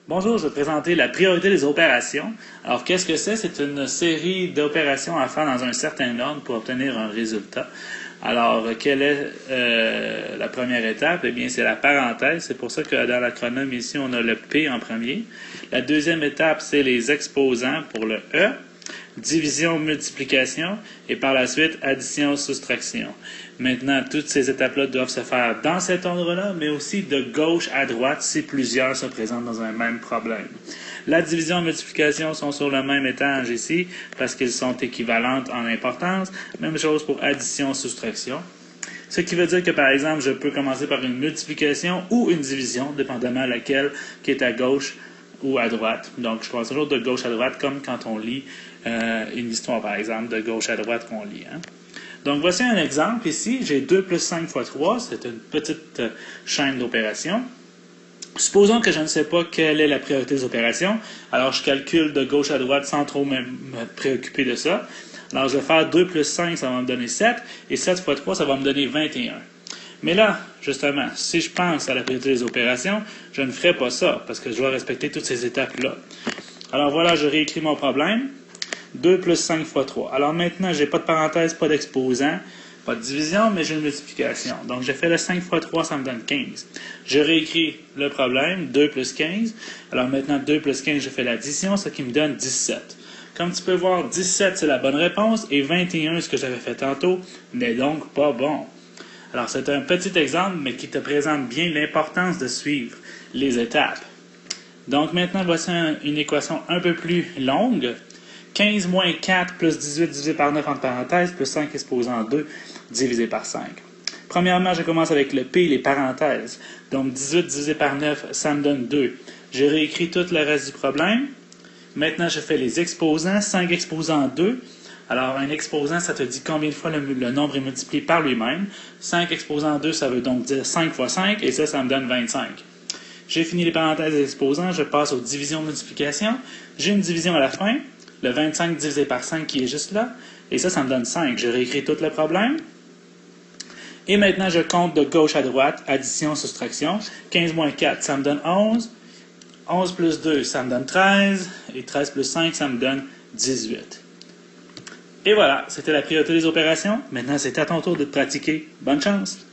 Bonjour, je vais te présenter la priorité des opérations. Alors, qu'est-ce que c'est? C'est une série d'opérations à faire dans un certain ordre pour obtenir un résultat. Alors, quelle est la première étape? Eh bien, c'est la parenthèse. C'est pour ça que dans l'acronyme ici, on a le P en premier. La deuxième étape, c'est les exposants pour le E. Division, multiplication, et par la suite, addition, soustraction. Maintenant, toutes ces étapes-là doivent se faire dans cet ordre-là, mais aussi de gauche à droite si plusieurs se présentent dans un même problème. La division et multiplication sont sur le même étage ici, parce qu'elles sont équivalentes en importance. Même chose pour addition, soustraction. Ce qui veut dire que, par exemple, je peux commencer par une multiplication ou une division, dépendamment à laquelle qui est à gauche ou à droite. Donc, je commence toujours de gauche à droite, comme quand on lit une histoire, par exemple, de gauche à droite qu'on lit. Donc, voici un exemple ici. J'ai 2 plus 5 fois 3. C'est une petite chaîne d'opérations. Supposons que je ne sais pas quelle est la priorité des opérations. Alors, je calcule de gauche à droite sans trop me préoccuper de ça. Alors, je vais faire 2 plus 5, ça va me donner 7. Et 7 fois 3, ça va me donner 21. Mais là, justement, si je pense à la priorité des opérations, je ne ferai pas ça, parce que je dois respecter toutes ces étapes-là. Alors voilà, je réécris mon problème. 2 plus 5 fois 3. Alors maintenant, je n'ai pas de parenthèse, pas d'exposant, pas de division, mais j'ai une multiplication. Donc, j'ai fait le 5 fois 3, ça me donne 15. Je réécris le problème, 2 plus 15. Alors maintenant, 2 plus 15, je fais l'addition, ce qui me donne 17. Comme tu peux voir, 17, c'est la bonne réponse, et 21, ce que j'avais fait tantôt, n'est donc pas bon. Alors, c'est un petit exemple, mais qui te présente bien l'importance de suivre les étapes. Donc, maintenant, voici une équation un peu plus longue. 15 moins 4 plus 18 divisé par 9 entre parenthèses, plus 5 exposant 2 divisé par 5. Premièrement, je commence avec le P, les parenthèses. Donc, 18 divisé par 9, ça me donne 2. Je réécris tout le reste du problème. Maintenant, je fais les exposants. 5 exposant 2. Alors, un exposant, ça te dit combien de fois le nombre est multiplié par lui-même. 5 exposant 2, ça veut donc dire 5 fois 5, et ça me donne 25. J'ai fini les parenthèses et les exposants, je passe aux divisions-multiplications. J'ai une division à la fin, le 25 divisé par 5 qui est juste là, et ça me donne 5. Je réécris tout le problème. Et maintenant, je compte de gauche à droite, addition, soustraction. 15 moins 4, ça me donne 11. 11 plus 2, ça me donne 13. Et 13 plus 5, ça me donne 18. Et voilà, c'était la priorité des opérations. Maintenant, c'est à ton tour de pratiquer. Bonne chance!